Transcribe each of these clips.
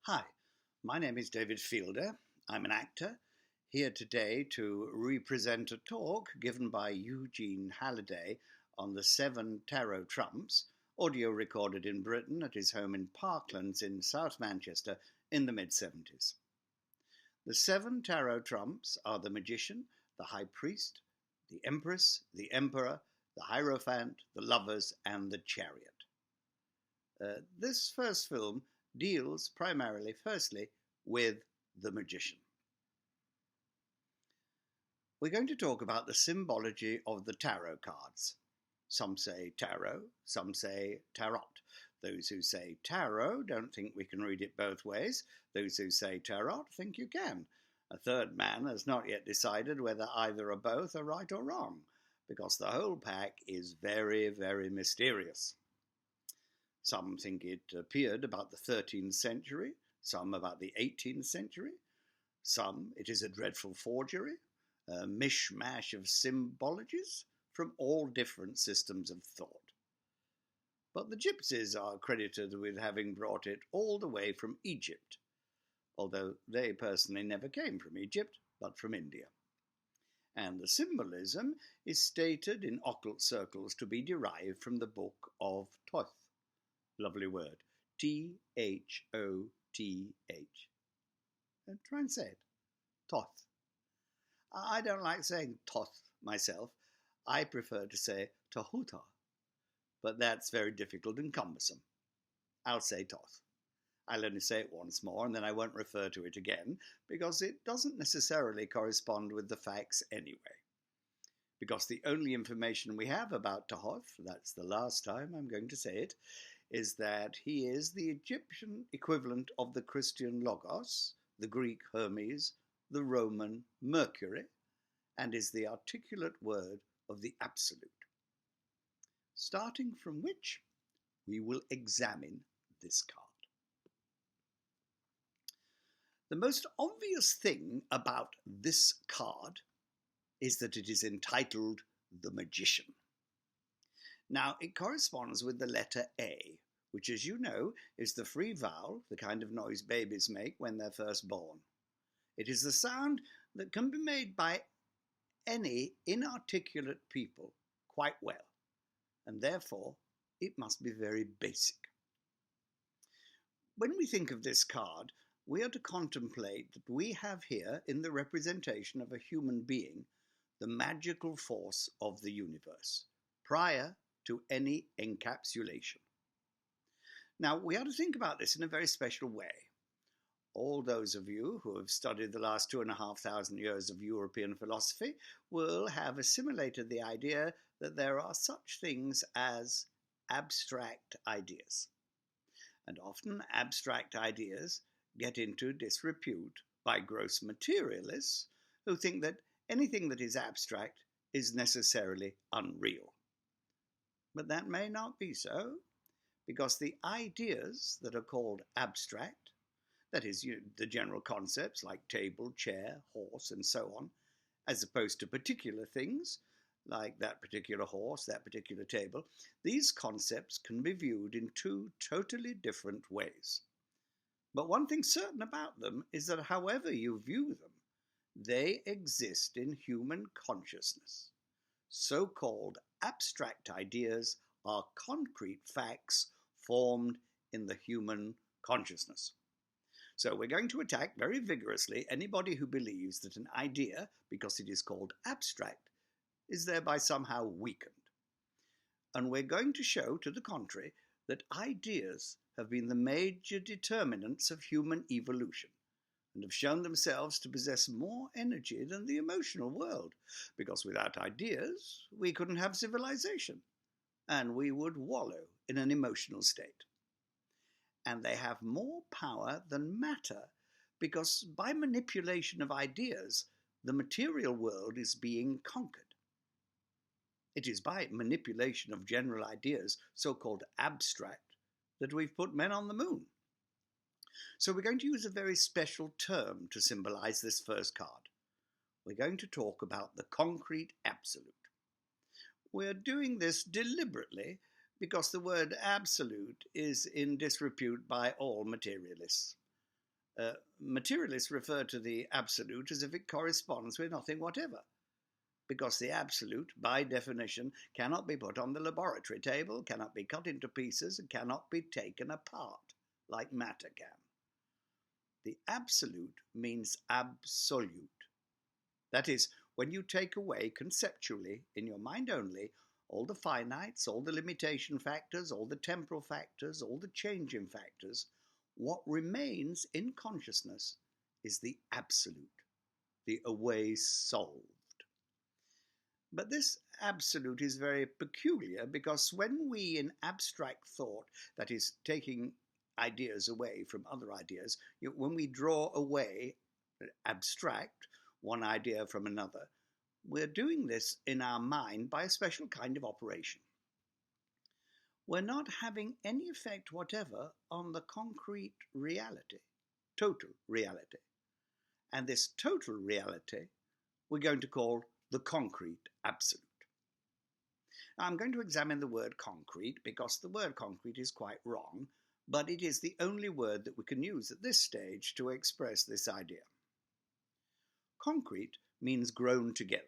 Hi, my name is David Fielder. I'm an actor here today to represent a talk given by Eugene Halliday on the 7 Tarot Trumps, audio recorded in Britain at his home in Parklands in South Manchester in the mid-70s. The 7 Tarot Trumps are the Magician, the High Priest, the Empress, the Emperor, the Hierophant, the Lovers, and the Chariot. This first film deals primarily, firstly, with the magician. We're going to talk about the symbology of the tarot cards. Some say tarot, some say tarot. Those who say tarot don't think we can read it both ways. Those who say tarot think you can. A third man has not yet decided whether either or both are right or wrong, because the whole pack is very, very mysterious. Some think it appeared about the 13th century, some about the 18th century, some it is a dreadful forgery, a mishmash of symbologies from all different systems of thought. But the gypsies are credited with having brought it all the way from Egypt, although they personally never came from Egypt, but from India. And the symbolism is stated in occult circles to be derived from the book of Thoth. Lovely word. Thoth. And try and say it. Thoth. I don't like saying Thoth myself. I prefer to say Tohuta. But that's very difficult and cumbersome. I'll say Thoth. I'll only say it once more and then I won't refer to it again because it doesn't necessarily correspond with the facts anyway. Because the only information we have about Thoth, that's the last time I'm going to say it, is that he is the Egyptian equivalent of the Christian Logos, the Greek Hermes, the Roman Mercury, and is the articulate word of the Absolute. Starting from which, we will examine this card. The most obvious thing about this card is that it is entitled The Magician. Now, it corresponds with the letter A, which, as you know, is the free vowel, the kind of noise babies make when they're first born. It is the sound that can be made by any inarticulate people quite well, and therefore it must be very basic. When we think of this card, we are to contemplate that we have here, in the representation of a human being, the magical force of the universe, prior to any encapsulation. Now, we are to think about this in a very special way. All those of you who have studied the last 2,500 years of European philosophy will have assimilated the idea that there are such things as abstract ideas. And often abstract ideas get into disrepute by gross materialists who think that anything that is abstract is necessarily unreal. But that may not be so, because the ideas that are called abstract, that is, the general concepts like table, chair, horse, and so on, as opposed to particular things like that particular horse, that particular table, these concepts can be viewed in two totally different ways. But one thing certain about them is that however you view them, they exist in human consciousness. So-called abstract ideas are concrete facts formed in the human consciousness. So we're going to attack very vigorously anybody who believes that an idea, because it is called abstract, is thereby somehow weakened. And we're going to show, to the contrary, that ideas have been the major determinants of human evolution, and have shown themselves to possess more energy than the emotional world, because without ideas we couldn't have civilization, and we would wallow in an emotional state. And they have more power than matter, because by manipulation of ideas, the material world is being conquered. It is by manipulation of general ideas, so-called abstract, that we've put men on the moon. So we're going to use a very special term to symbolize this first card. We're going to talk about the concrete absolute. We're doing this deliberately because the word absolute is in disrepute by all materialists. Materialists refer to the absolute as if it corresponds with nothing whatever, because the absolute, by definition, cannot be put on the laboratory table, cannot be cut into pieces, and cannot be taken apart, like matter can. The absolute means absolute. That is, when you take away conceptually, in your mind only, all the finites, all the limitation factors, all the temporal factors, all the changing factors, what remains in consciousness is the absolute, the away solved. But this absolute is very peculiar, because when we, in abstract thought, that is, taking ideas away from other ideas, when we draw away, abstract, one idea from another, we're doing this in our mind by a special kind of operation. We're not having any effect whatever on the concrete reality, total reality. And this total reality we're going to call the concrete absolute. Now, I'm going to examine the word concrete, because the word concrete is quite wrong, but it is the only word that we can use at this stage to express this idea. Concrete means grown together.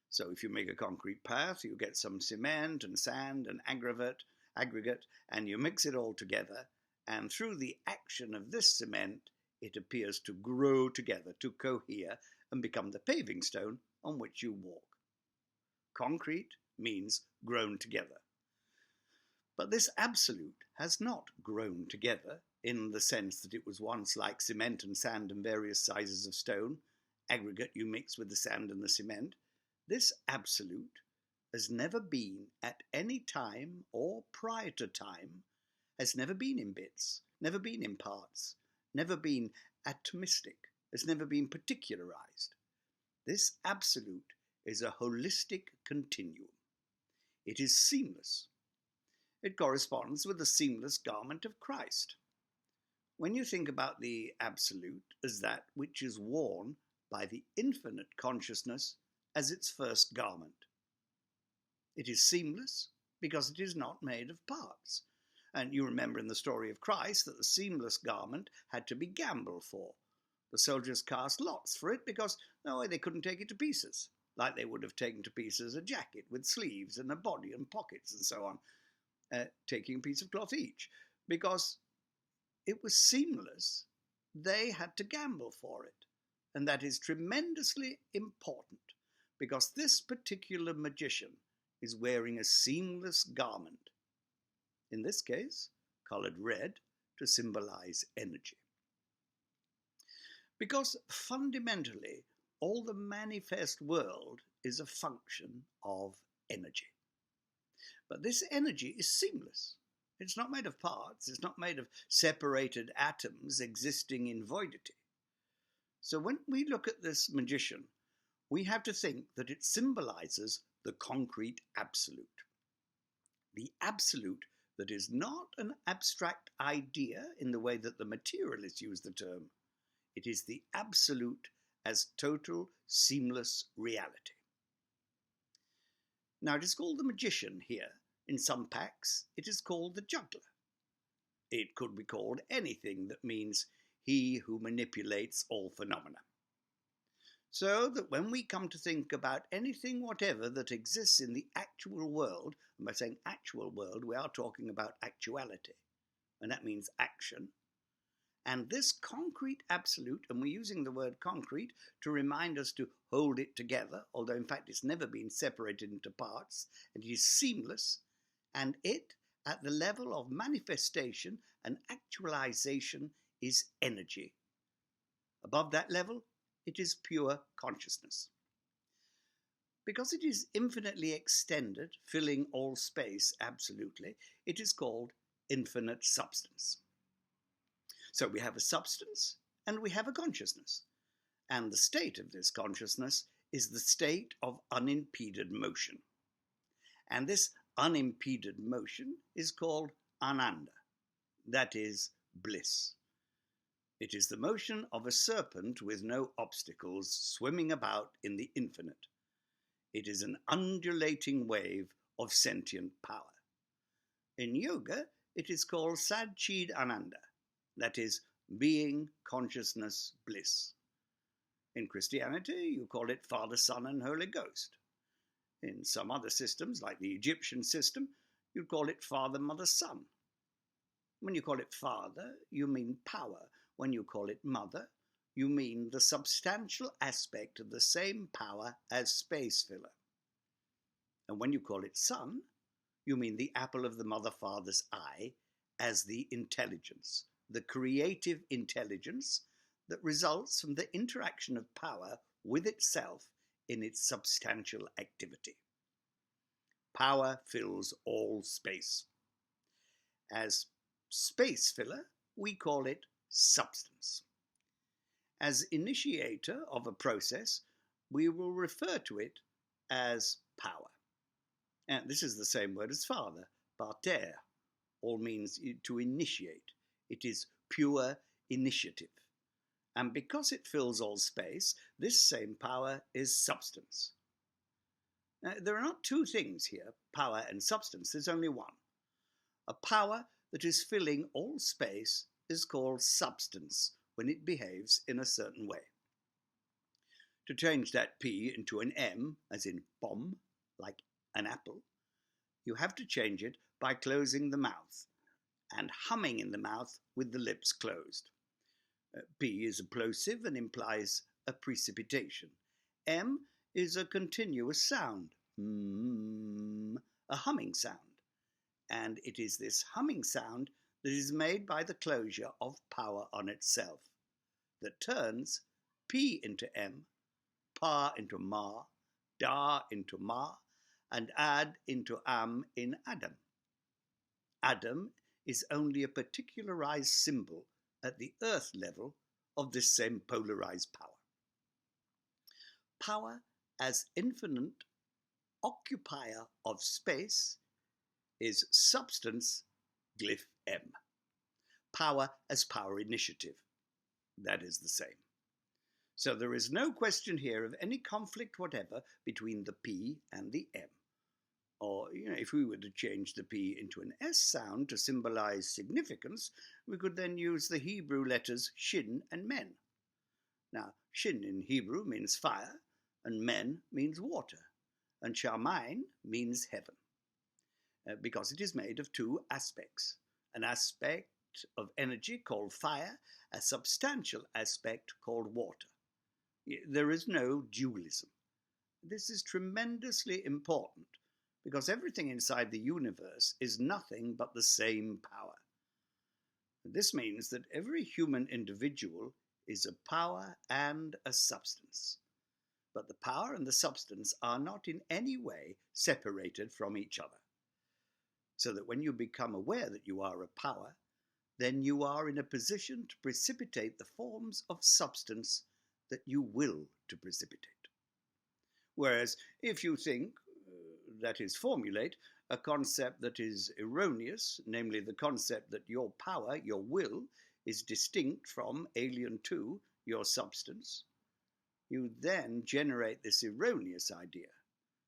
So if you make a concrete path, you get some cement and sand and aggregate, and you mix it all together, and through the action of this cement, it appears to grow together, to cohere, and become the paving stone on which you walk. Concrete means grown together. But this absolute has not grown together in the sense that it was once like cement and sand and various sizes of stone, aggregate you mix with the sand and the cement. This absolute has never been at any time or prior to time, has never been in bits, never been in parts, never been atomistic, has never been particularized. This absolute is a holistic continuum. It is seamless. It corresponds with the seamless garment of Christ. When you think about the absolute as that which is worn by the infinite consciousness as its first garment, it is seamless because it is not made of parts. And you remember in the story of Christ that the seamless garment had to be gambled for. The soldiers cast lots for it because they couldn't take it to pieces, like they would have taken to pieces a jacket with sleeves and a body and pockets and so on, taking a piece of cloth each. Because it was seamless, they had to gamble for it. And that is tremendously important, because this particular magician is wearing a seamless garment, in this case, colored red to symbolize energy. Because fundamentally, all the manifest world is a function of energy. But this energy is seamless. It's not made of parts. It's not made of separated atoms existing in voidity. So when we look at this magician, we have to think that it symbolizes the concrete absolute. The absolute that is not an abstract idea in the way that the materialists use the term. It is the absolute as total, seamless reality. Now, it is called the magician here. In some packs, it is called the juggler. It could be called anything that means he who manipulates all phenomena. So that when we come to think about anything whatever that exists in the actual world, and by saying actual world, we are talking about actuality, and that means action. And this concrete absolute, and we're using the word concrete to remind us to hold it together, although in fact it's never been separated into parts, and it is seamless, and it, at the level of manifestation and actualization, is energy. Above that level, it is pure consciousness. Because it is infinitely extended, filling all space absolutely, it is called infinite substance. So we have a substance and we have a consciousness. And the state of this consciousness is the state of unimpeded motion. And this unimpeded motion is called ananda, that is bliss. It is the motion of a serpent with no obstacles swimming about in the infinite. It is an undulating wave of sentient power. In yoga, it is called Satchid Ananda, that is being, consciousness, bliss. In Christianity, you call it Father, Son, and Holy Ghost. In some other systems, like the Egyptian system, you'd call it Father, Mother, Son. When you call it Father, you mean power. When you call it Mother, you mean the substantial aspect of the same power as space filler. And when you call it Son, you mean the apple of the Mother-Father's eye as the intelligence, the creative intelligence that results from the interaction of power with itself in its substantial activity. Power fills all space. As space filler, we call it substance. As initiator of a process, we will refer to it as power. And this is the same word as father, pater, all means to initiate. It is pure initiative. And because it fills all space, this same power is substance. Now, there are not two things here, power and substance, there's only one. A power that is filling all space is called substance when it behaves in a certain way. To change that P into an M, as in bomb, like an apple, you have to change it by closing the mouth and humming in the mouth with the lips closed. P is a plosive and implies a precipitation. M is a continuous sound, a humming sound. And it is this humming sound that is made by the closure of power on itself, that turns P into M, Pa into Ma, Da into Ma, and Ad into Am in Adam. Adam is only a particularized symbol at the earth level of this same polarized power. Power as infinite occupier of space is substance, glyph M. Power as power initiative, that is the same. So there is no question here of any conflict whatever between the P and the M. Or, if we were to change the P into an S sound to symbolize significance, we could then use the Hebrew letters Shin and Men. Now, Shin in Hebrew means fire, and Men means water, and Shamayim means heaven, because it is made of two aspects. An aspect of energy called fire, a substantial aspect called water. There is no dualism. This is tremendously important, because everything inside the universe is nothing but the same power. This means that every human individual is a power and a substance. But the power and the substance are not in any way separated from each other. So that when you become aware that you are a power, then you are in a position to precipitate the forms of substance that you will to precipitate. Whereas if you think, that is, formulate a concept that is erroneous, namely the concept that your power, your will, is distinct from, alien to, your substance, you then generate this erroneous idea,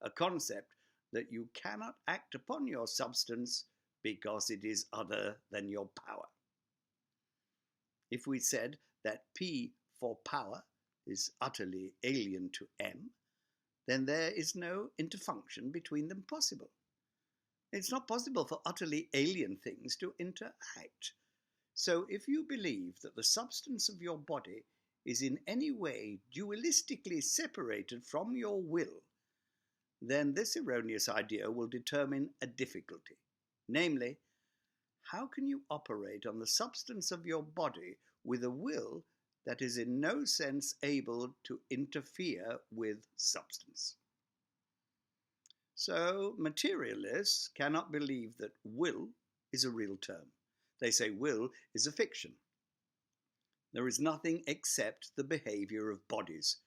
a concept that you cannot act upon your substance because it is other than your power. If we said that P for power is utterly alien to M, then there is no interfunction between them possible. It's not possible for utterly alien things to interact. So if you believe that the substance of your body is in any way dualistically separated from your will, then this erroneous idea will determine a difficulty. Namely, how can you operate on the substance of your body with a will that is in no sense able to interfere with substance? So materialists cannot believe that will is a real term. They say will is a fiction. There is nothing except the behavior of bodies.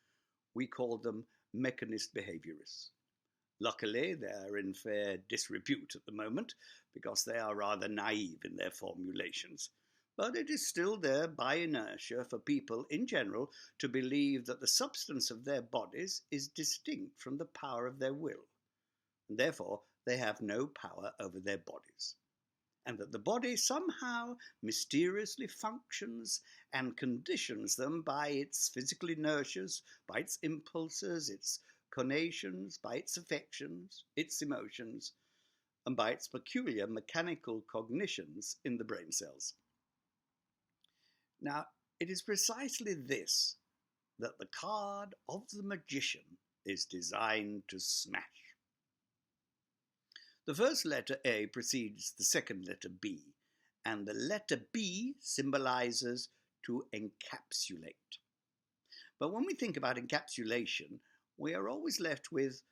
We call them mechanist behaviorists. Luckily, they are in fair disrepute at the moment because they are rather naive in their formulations. But it is still there by inertia for people in general to believe that the substance of their bodies is distinct from the power of their will, and therefore they have no power over their bodies. and that the body somehow mysteriously functions and conditions them by its physical inertias, by its impulses, its conations, by its affections, its emotions, and by its peculiar mechanical cognitions in the brain cells. Now, it is precisely this that the card of the magician is designed to smash. The first letter A precedes the second letter B, and the letter B symbolizes to encapsulate. But when we think about encapsulation, we are always left with,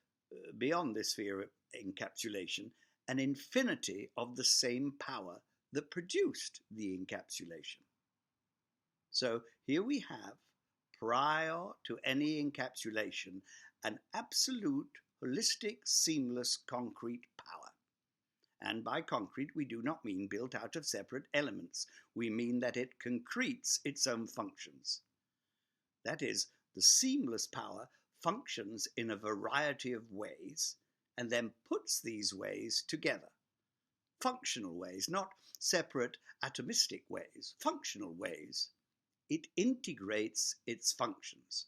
beyond this sphere of encapsulation, an infinity of the same power that produced the encapsulation. So here we have, prior to any encapsulation, an absolute, holistic, seamless, concrete power. And by concrete, we do not mean built out of separate elements. We mean that it concretes its own functions. That is, the seamless power functions in a variety of ways and then puts these ways together. Functional ways, not separate atomistic ways, functional ways. It integrates its functions.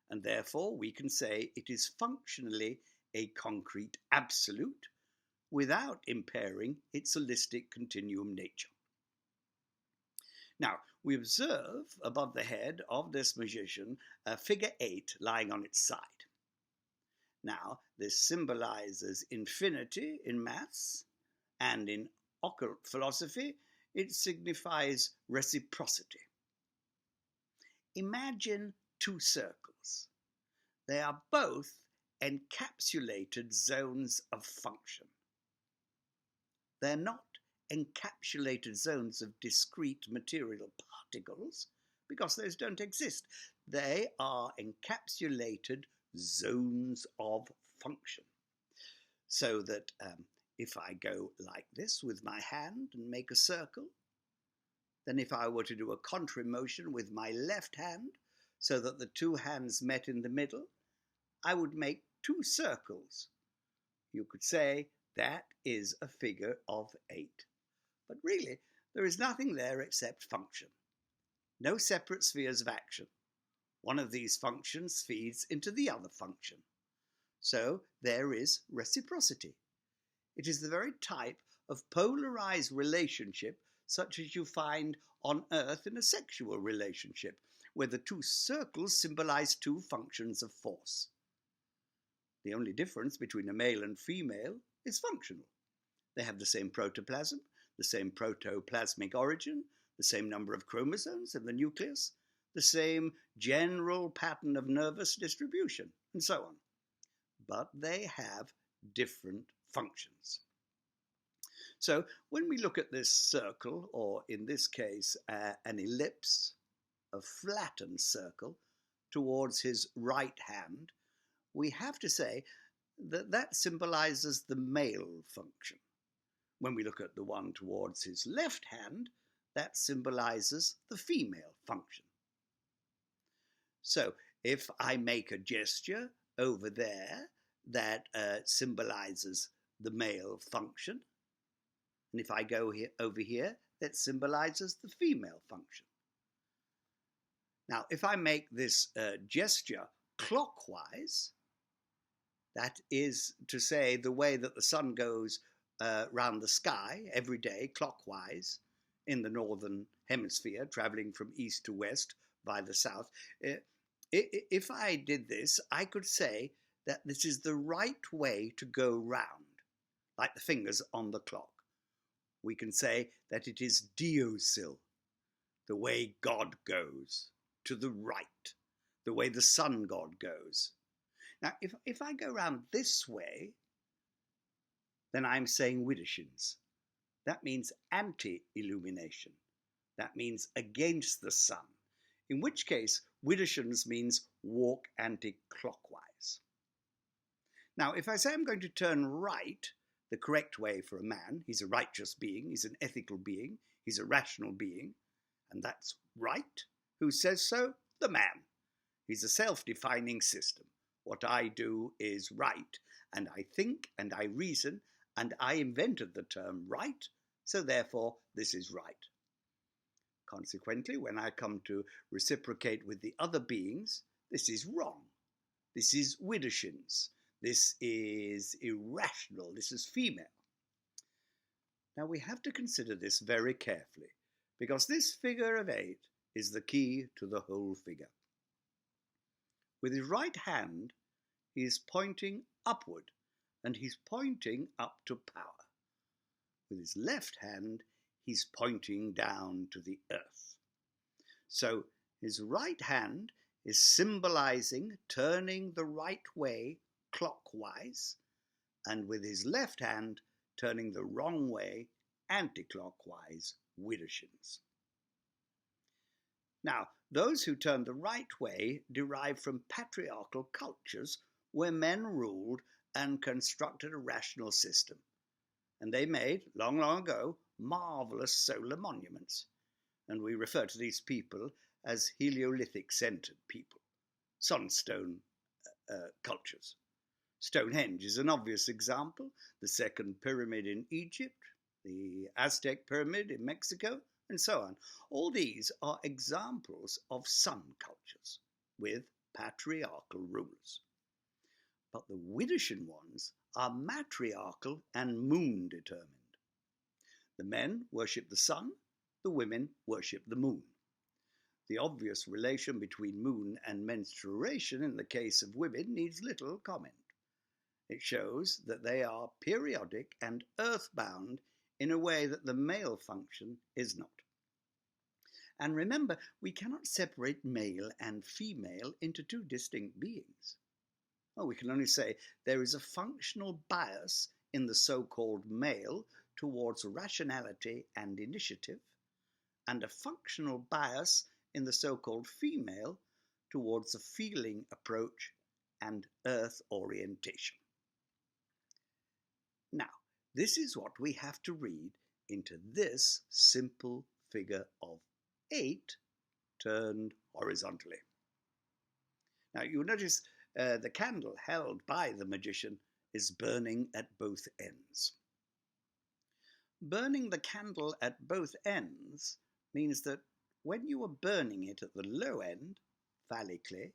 And therefore, we can say it is functionally a concrete absolute without impairing its holistic continuum nature. Now, we observe above the head of this magician a figure 8 lying on its side. Now, this symbolizes infinity in maths, and in occult philosophy, it signifies reciprocity. Imagine two circles. They are both encapsulated zones of function. They're not encapsulated zones of discrete material particles, because those don't exist. They are encapsulated zones of function. So that if I go like this with my hand and make a circle, then if I were to do a contrary motion with my left hand, so that the two hands met in the middle, I would make two circles. You could say that is a figure of 8. But really, there is nothing there except function. No separate spheres of action. One of these functions feeds into the other function. So there is reciprocity. It is the very type of polarized relationship such as you find on Earth in a sexual relationship, where the two circles symbolize two functions of force. The only difference between a male and female is functional. They have the same protoplasm, the same protoplasmic origin, the same number of chromosomes in the nucleus, the same general pattern of nervous distribution, and so on. But they have different functions. So when we look at this circle, or in this case an ellipse, a flattened circle, towards his right hand, we have to say that that symbolizes the male function. When we look at the one towards his left hand, that symbolizes the female function. So if I make a gesture over there that symbolizes the male function, and if I go over here, that symbolizes the female function. Now, if I make this gesture clockwise, that is to say the way that the sun goes round the sky every day, clockwise, in the northern hemisphere, traveling from east to west by the south. If I did this, I could say that this is the right way to go round, like the fingers on the clock. We can say that it is Diocil, the way God goes, to the right, the way the sun god goes. Now, if I go round this way, then I'm saying Widushins. That means anti-illumination. That means against the sun, in which case Widushins means walk anti-clockwise. Now, if I say I'm going to turn right, the correct way for a man, he's a righteous being, he's an ethical being, he's a rational being, and that's right. Who says so? The man. He's a self-defining system. What I do is right, and I think and I reason, and I invented the term right, so therefore this is right. Consequently, when I come to reciprocate with the other beings, this is wrong. This is widdershins. This is irrational. This is female. Now we have to consider this very carefully, because this figure of 8 is the key to the whole figure. With his right hand, he is pointing upward, and he's pointing up to power. With his left hand, he's pointing down to the earth. So his right hand is symbolizing turning the right way clockwise, and with his left hand turning the wrong way anti-clockwise, widdershins. Now, those who turn the right way derive from patriarchal cultures where men ruled and constructed a rational system. And they made, long, long ago, marvelous solar monuments. And we refer to these people as Heliolithic-centered people, sunstone cultures. Stonehenge is an obvious example, the second pyramid in Egypt, the Aztec pyramid in Mexico, and so on. All these are examples of sun cultures with patriarchal rulers. But the Widdershin ones are matriarchal and moon determined. The men worship the sun, the women worship the moon. The obvious relation between moon and menstruation in the case of women needs little comment. It shows that they are periodic and earthbound in a way that the male function is not. And remember, we cannot separate male and female into two distinct beings. We can only say there is a functional bias in the so-called male towards rationality and initiative, and a functional bias in the so-called female towards a feeling approach and earth orientation. Now, this is what we have to read into this simple figure of 8 turned horizontally. Now, you'll notice the candle held by the magician is burning at both ends. Burning the candle at both ends means that when you are burning it at the low end, phallically,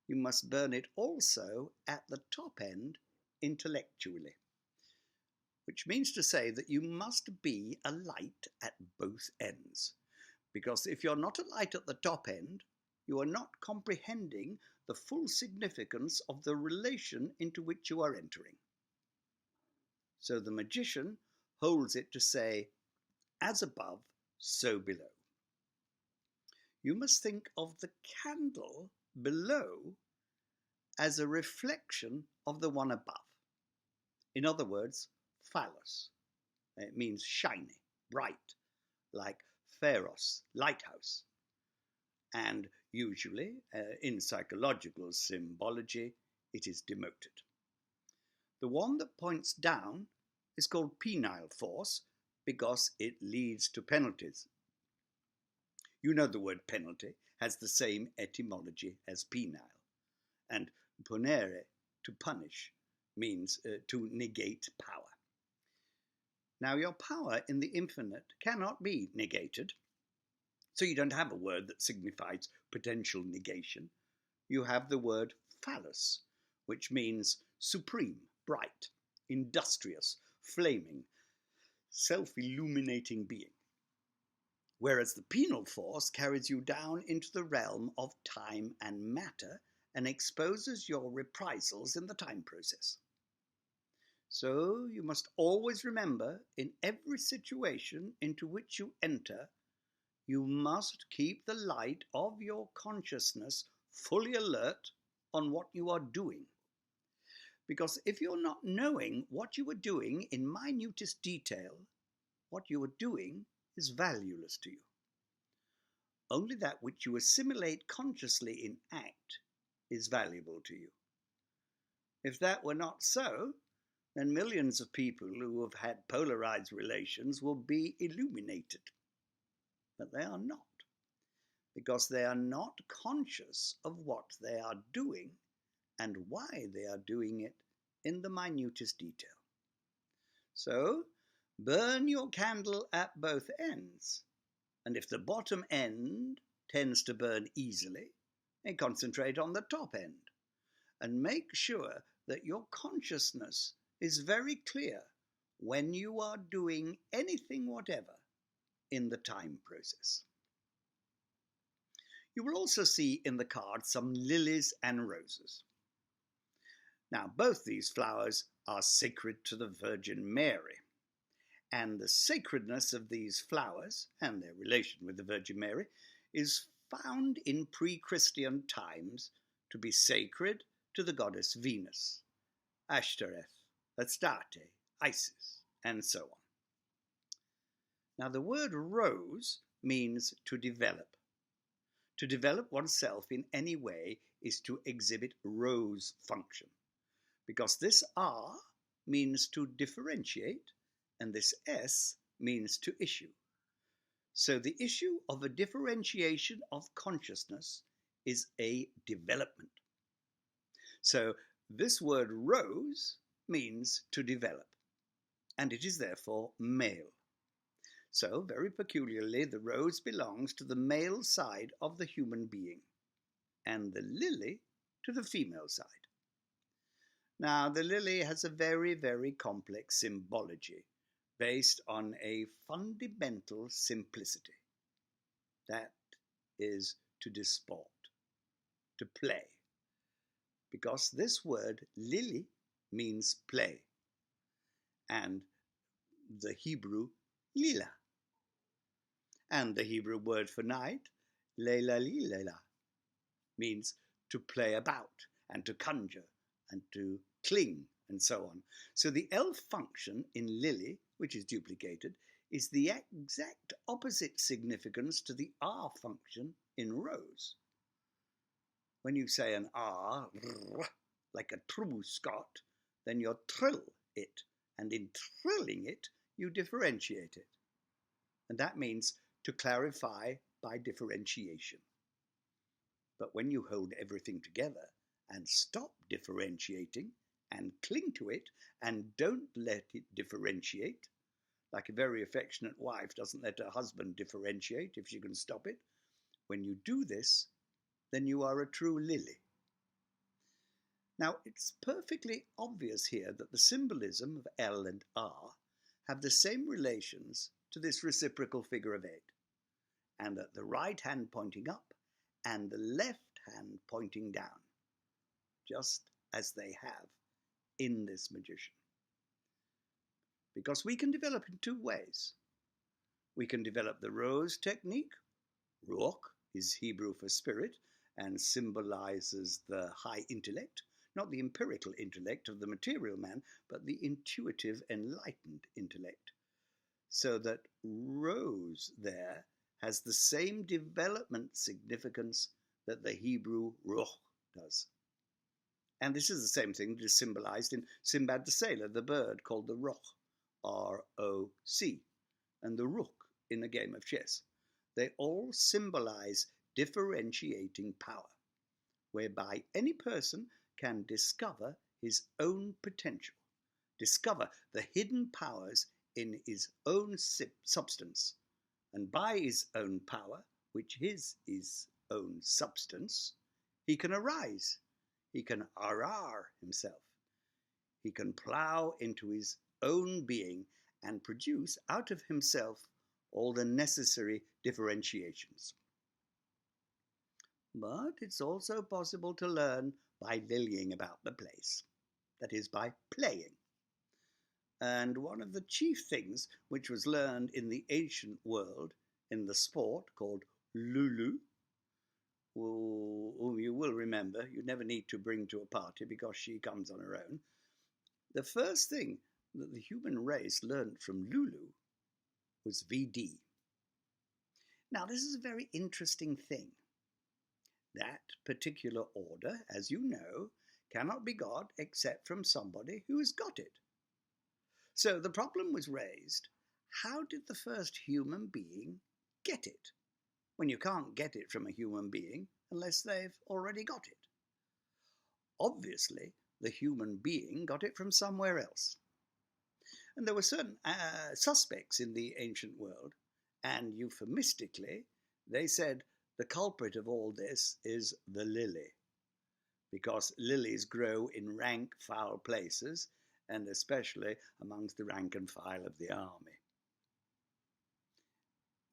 you must burn it also at the top end, intellectually. Which means to say that you must be a light at both ends. Because if you're not a light at the top end, you are not comprehending the full significance of the relation into which you are entering. So the magician holds it to say, as above, so below. You must think of the candle below as a reflection of the one above. In other words, phallus. It means shiny, bright, like pharos, lighthouse. And usually, in psychological symbology, it is demoted. The one that points down is called penile force because it leads to penalties. You know the word penalty has the same etymology as penile, and punere, to punish, means to negate power. Now, your power in the infinite cannot be negated, so you don't have a word that signifies potential negation. You have the word phallus, which means supreme, bright, industrious, flaming, self-illuminating being. Whereas the penal force carries you down into the realm of time and matter and exposes your reprisals in the time process. So you must always remember, in every situation into which you enter, you must keep the light of your consciousness fully alert on what you are doing. Because if you're not knowing what you are doing in minutest detail, what you are doing is valueless to you. Only that which you assimilate consciously in act is valuable to you. If that were not so, then millions of people who have had polarized relations will be illuminated. But they are not, because they are not conscious of what they are doing and why they are doing it in the minutest detail. So, Burn your candle at both ends, and if the bottom end tends to burn easily, then concentrate on the top end, and make sure that your consciousness is very clear when you are doing anything whatever in the time process. You will also see in the card some lilies and roses. Now, both these flowers are sacred to the Virgin Mary, and the sacredness of these flowers and their relation with the Virgin Mary is found in pre-Christian times to be sacred to the goddess Venus, Ashtoreth, Astarte, Isis, and so on. Now, the word rose means to develop. To develop oneself in any way is to exhibit rose function, because this R means to differentiate and this S means to issue. So the issue of a differentiation of consciousness is a development. So this word rose means to develop, and it is therefore male. So, very peculiarly, the rose belongs to the male side of the human being, and the lily to the female side. Now, the lily has a very, very complex symbology based on a fundamental simplicity. That is to disport, to play. Because this word, lily, means play, and the Hebrew, lila. And the Hebrew word for night, leila lilela, means to play about and to conjure and to cling and so on. So the L function in lily, which is duplicated, is the exact opposite significance to the R function in rose. When you say an R, like a true Scot, then you trill it, and in trilling it, you differentiate it. And that means to clarify by differentiation. But when you hold everything together and stop differentiating and cling to it and don't let it differentiate, like a very affectionate wife doesn't let her husband differentiate if she can stop it, when you do this, then you are a true lily. Now, it's perfectly obvious here that the symbolism of L and R have the same relations to this reciprocal figure of 8, and that the right hand pointing up and the left hand pointing down, just as they have in this magician. Because we can develop in two ways. We can develop the rose technique. Ruach is Hebrew for spirit and symbolizes the high intellect, not the empirical intellect of the material man, but the intuitive, enlightened intellect. So that rose there has the same development significance that the Hebrew ruach does. And this is the same thing that is symbolized in Sinbad the Sailor, the bird called the roc, R-O-C, and the rook in a game of chess. They all symbolize differentiating power, whereby any person can discover his own potential, discover the hidden powers in his own substance, and by his own power, which is his own substance, he can arise, he can arar himself, he can plow into his own being and produce out of himself all the necessary differentiations. But it's also possible to learn by lilying about the place, that is, by playing. And one of the chief things which was learned in the ancient world in the sport called Lulu, whom you will remember, you never need to bring to a party because she comes on her own. The first thing that the human race learned from Lulu was VD. Now, this is a very interesting thing. That particular order, as you know, cannot be got except from somebody who has got it. So the problem was raised, how did the first human being get it? When you can't get it from a human being unless they've already got it. Obviously, the human being got it from somewhere else. And there were certain suspects in the ancient world, and euphemistically, they said the culprit of all this is the lily, because lilies grow in rank, foul places, and especially amongst the rank and file of the army.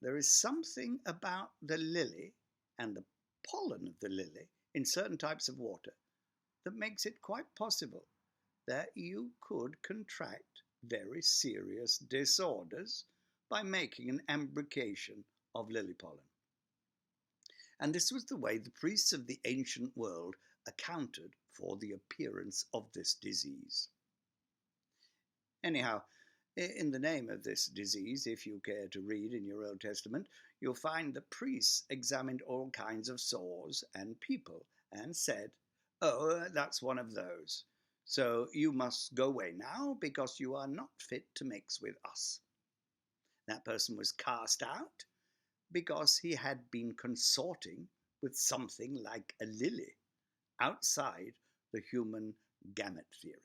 There is something about the lily and the pollen of the lily in certain types of water that makes it quite possible that you could contract very serious disorders by making an embrocation of lily pollen. And this was the way the priests of the ancient world accounted for the appearance of this disease. Anyhow, in the name of this disease, if you care to read in your Old Testament, you'll find the priests examined all kinds of sores and people and said, "Oh, that's one of those. So you must go away now because you are not fit to mix with us." That person was cast out because he had been consorting with something like a lily outside the human gamete theory.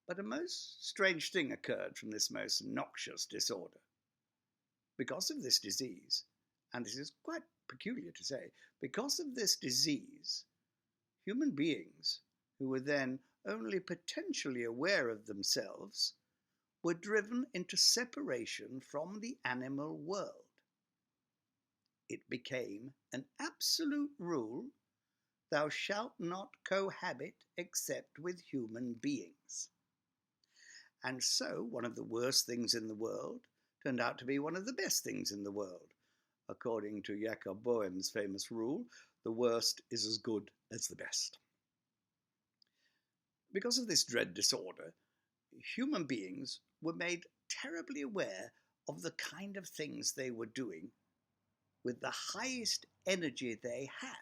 But a most strange thing occurred from this most noxious disorder. Because of this disease, and this is quite peculiar to say, because of this disease, human beings who were then only potentially aware of themselves were driven into separation from the animal world. It became an absolute rule, thou shalt not cohabit except with human beings. And so one of the worst things in the world turned out to be one of the best things in the world. According to Jacob Boehm's famous rule, the worst is as good as the best. Because of this dread disorder, human beings were made terribly aware of the kind of things they were doing with the highest energy they had.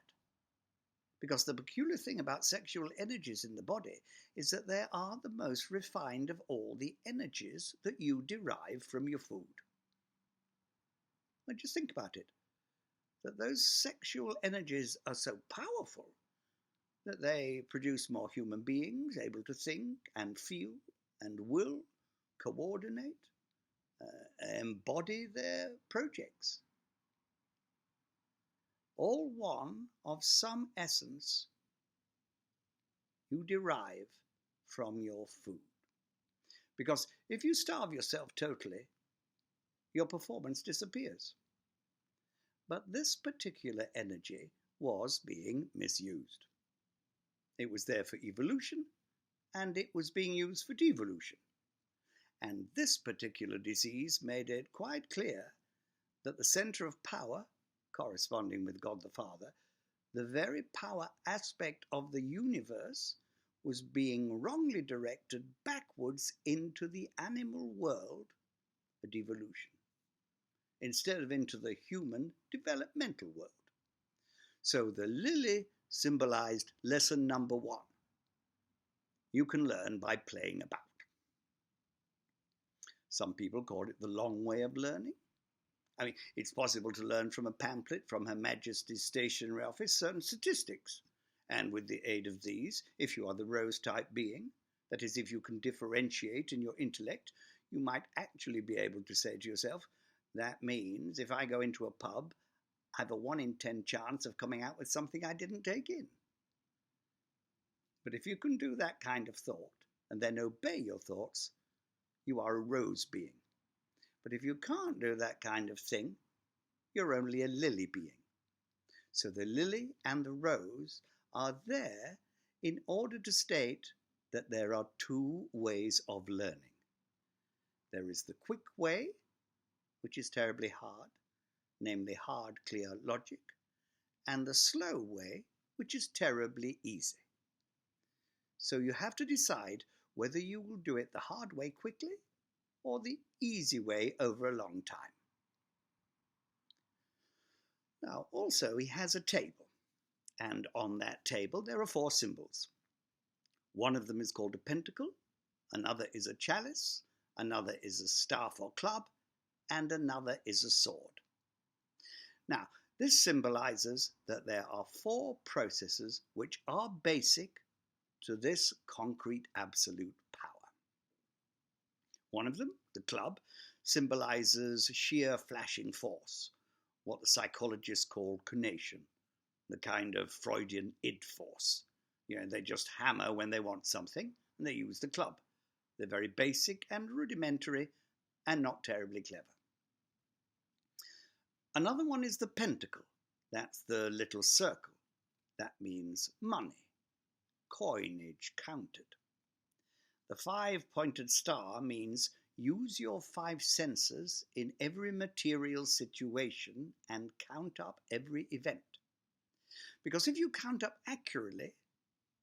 Because the peculiar thing about sexual energies in the body is that they are the most refined of all the energies that you derive from your food. But just think about it, that those sexual energies are so powerful that they produce more human beings able to think and feel and will, coordinate, embody their projects. All one of some essence you derive from your food. Because if you starve yourself totally, your performance disappears. But this particular energy was being misused. It was there for evolution, and it was being used for devolution. And this particular disease made it quite clear that the center of power, corresponding with God the Father, the very power aspect of the universe, was being wrongly directed backwards into the animal world, a devolution, instead of into the human developmental world. So the lily symbolized lesson number 1. You can learn by playing about. Some people call it the long way of learning. I mean, it's possible to learn from a pamphlet from Her Majesty's Stationery Office certain statistics. And with the aid of these, if you are the rose-type being, that is, if you can differentiate in your intellect, you might actually be able to say to yourself, that means if I go into a pub, I have a 1 in 10 chance of coming out with something I didn't take in. But if you can do that kind of thought, and then obey your thoughts, you are a rose being. But if you can't do that kind of thing, you're only a lily being. So the lily and the rose are there in order to state that there are 2 ways of learning. There is the quick way, which is terribly hard, namely hard, clear logic, and the slow way, which is terribly easy. So you have to decide whether you will do it the hard way quickly or the easy way over a long time. Now, also, he has a table, and on that table there are 4 symbols. One of them is called a pentacle, another is a chalice, another is a staff or club, and another is a sword. Now, this symbolizes that there are 4 processes which are basic to this concrete absolute power. One of them, the club, symbolizes sheer flashing force, what the psychologists call conation, the kind of Freudian id force. They just hammer when they want something, and they use the club. They're very basic and rudimentary and not terribly clever. Another one is the pentacle. That's the little circle. That means money, coinage counted. The 5-pointed star means use your 5 senses in every material situation and count up every event. Because if you count up accurately,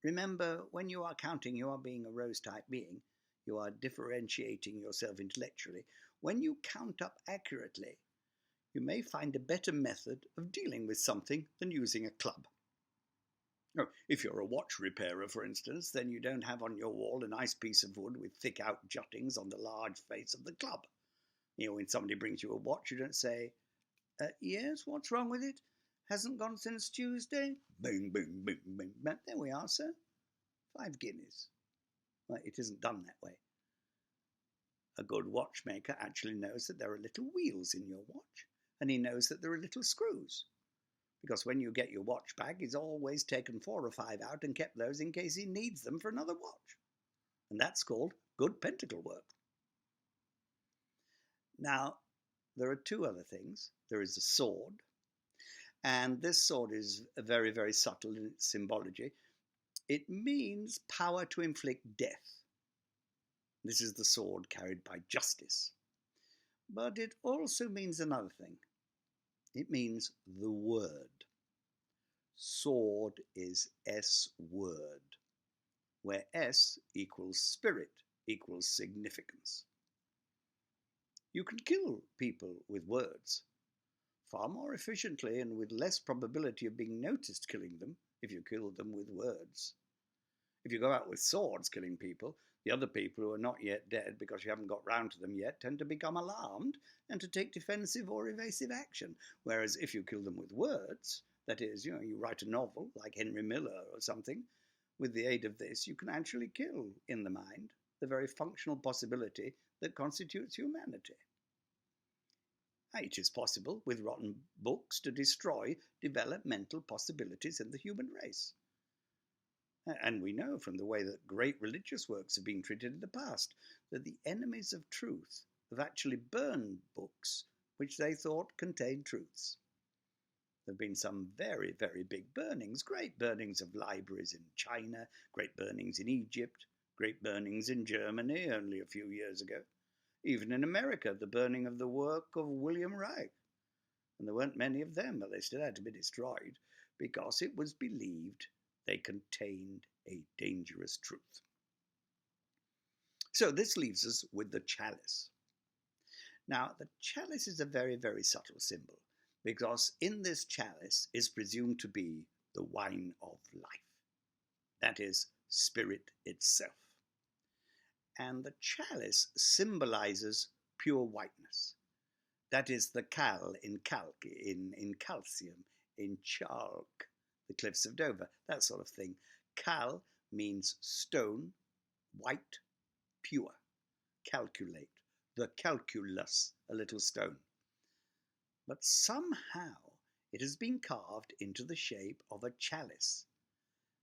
remember, when you are counting, you are being a rose-type being. You are differentiating yourself intellectually. When you count up accurately, you may find a better method of dealing with something than using a club. If you're a watch repairer, for instance, then you don't have on your wall a nice piece of wood with thick out juttings on the large face of the club. When somebody brings you a watch, you don't say, yes, what's wrong with it? Hasn't gone since Tuesday? Boom, boom, boom, boom. There we are, sir. 5 guineas. Well, it isn't done that way. A good watchmaker actually knows that there are little wheels in your watch, and he knows that there are little screws. Because when you get your watch back, he's always taken 4 or 5 out and kept those in case he needs them for another watch. And that's called good pentacle work. Now, there are 2 other things. There is a sword, and this sword is very, very subtle in its symbology. It means power to inflict death. This is the sword carried by justice. But it also means another thing. It means the word. Sword is S word, where S equals spirit, equals significance. You can kill people with words far more efficiently and with less probability of being noticed killing them if you kill them with words. If you go out with swords killing people, the other people who are not yet dead because you haven't got round to them yet tend to become alarmed and to take defensive or evasive action. Whereas if you kill them with words, that is, you write a novel like Henry Miller or something, with the aid of this you can actually kill in the mind the very functional possibility that constitutes humanity. It is possible with rotten books to destroy developmental possibilities in the human race. And we know from the way that great religious works have been treated in the past that the enemies of truth have actually burned books which they thought contained truths. There have been some very, very big burnings, great burnings of libraries in China, great burnings in Egypt, great burnings in Germany only a few years ago. Even in America, the burning of the work of William Reich. And there weren't many of them, but they still had to be destroyed because it was believed they contained a dangerous truth. So this leaves us with the chalice. Now, the chalice is a very, very subtle symbol because in this chalice is presumed to be the wine of life. That is, spirit itself. And the chalice symbolizes pure whiteness. That is the cal in calc, in calcium, in chalk, the cliffs of Dover, that sort of thing. Cal means stone, white, pure. Calculate, the calculus, a little stone. But somehow it has been carved into the shape of a chalice.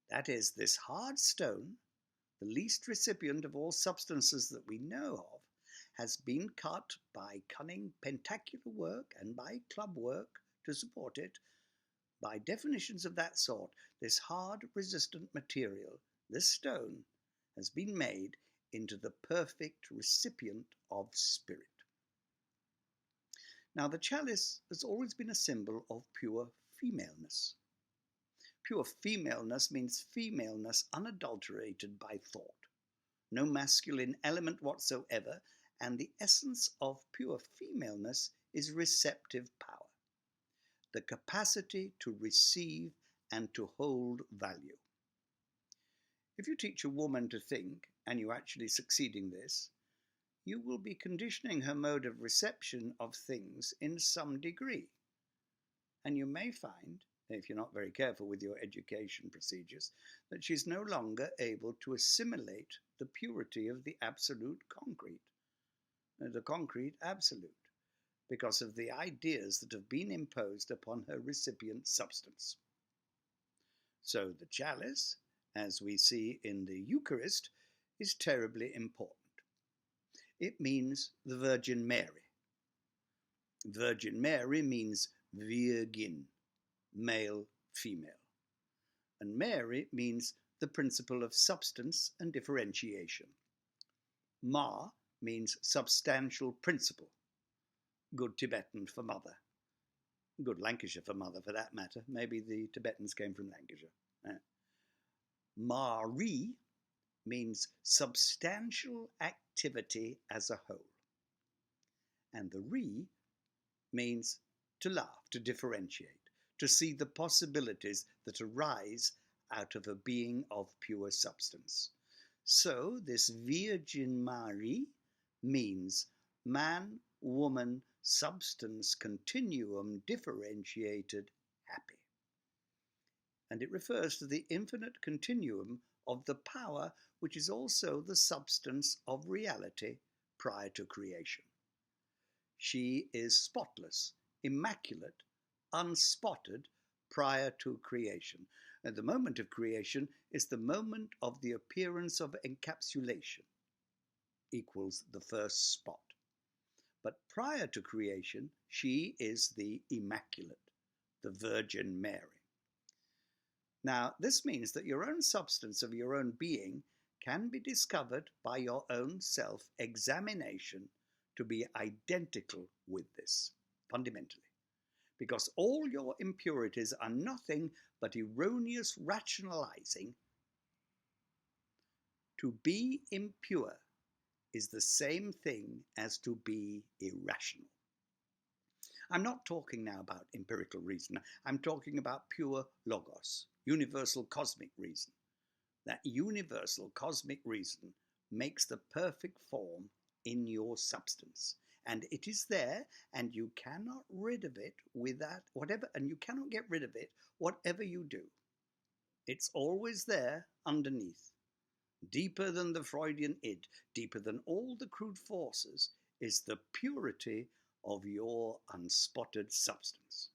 That is, this hard stone, the least recipient of all substances that we know of, has been cut by cunning pentacular work and by club work to support it. By definitions of that sort, this hard, resistant material, this stone, has been made into the perfect recipient of spirit. Now, the chalice has always been a symbol of pure femaleness. Pure femaleness means femaleness unadulterated by thought, no masculine element whatsoever, and the essence of pure femaleness is receptive power, the capacity to receive and to hold value. If you teach a woman to think, and you actually succeed in this, you will be conditioning her mode of reception of things in some degree. And you may find, if you're not very careful with your education procedures, that she's no longer able to assimilate the purity of the absolute concrete. the concrete absolute, because of the ideas that have been imposed upon her recipient substance. So the chalice, as we see in the Eucharist, is terribly important. It means the Virgin Mary. Virgin Mary means Virgin, male, female. And Mary means the principle of substance and differentiation. Ma means substantial principle, good Tibetan for mother, good Lancashire for mother for that matter. Maybe the Tibetans came from Lancashire. Mari means substantial activity as a whole. And the Re means to laugh, to differentiate, to see the possibilities that arise out of a being of pure substance. So this Virgin Mary means man, woman, substance, continuum, differentiated, happy. And it refers to the infinite continuum of the power which is also the substance of reality prior to creation. She is spotless, immaculate, unspotted prior to creation. And the moment of creation is the moment of the appearance of encapsulation, equals the first spot. But prior to creation, she is the Immaculate, the Virgin Mary. Now, this means that your own substance of your own being can be discovered by your own self-examination to be identical with this, fundamentally. Because all your impurities are nothing but erroneous rationalizing. To be impure is the same thing as to be irrational. I'm not talking now about empirical reason. I'm talking about pure logos, universal cosmic reason. That universal cosmic reason makes the perfect form in your substance. And it is there, and you cannot rid of it without whatever, and you cannot get rid of it whatever you do. It's always there underneath. Deeper than the Freudian id, deeper than all the crude forces, is the purity of your unspotted substance.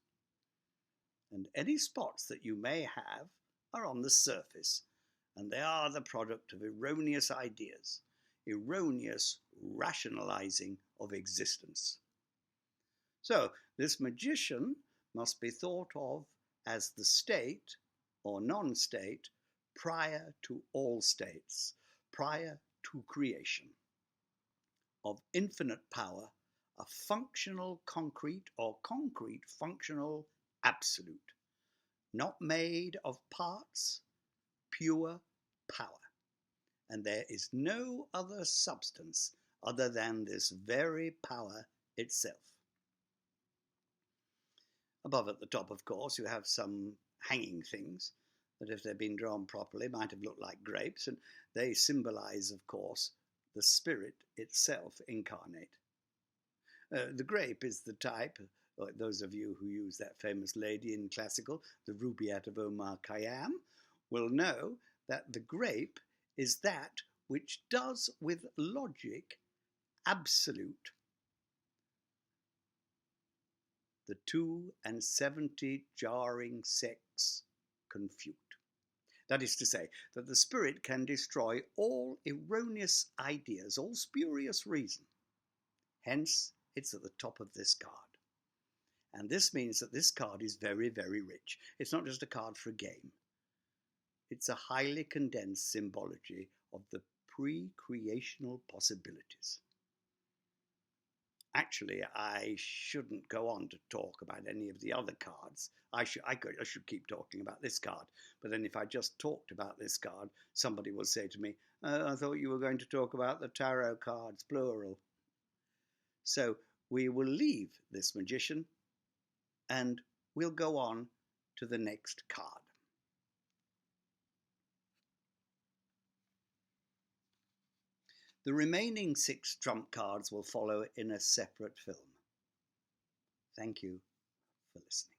And any spots that you may have are on the surface, and they are the product of erroneous ideas, erroneous rationalizing of existence. So this magician must be thought of as the state or non-state prior to all states, prior to creation, of infinite power, a functional concrete or concrete functional absolute, not made of parts, pure power. And there is no other substance other than this very power itself. Above at the top, of course, you have some hanging things that, if they'd been drawn properly, might have looked like grapes, and they symbolize, of course, the spirit itself incarnate. The grape is the type, like those of you who use that famous lady in classical, the Rubaiyat of Omar Khayyam, will know that the grape is that which does with logic absolute the 72 jarring sects confute. That is to say, that the spirit can destroy all erroneous ideas, all spurious reason. Hence, it's at the top of this card. And this means that this card is very, very rich. It's not just a card for a game. It's a highly condensed symbology of the pre-creational possibilities. Actually, I shouldn't go on to talk about any of the other cards. I should keep talking about this card. But then if I just talked about this card, somebody will say to me, oh, I thought you were going to talk about the tarot cards, plural. So we will leave this magician and we'll go on to the next card. The remaining 6 trump cards will follow in a separate film. Thank you for listening.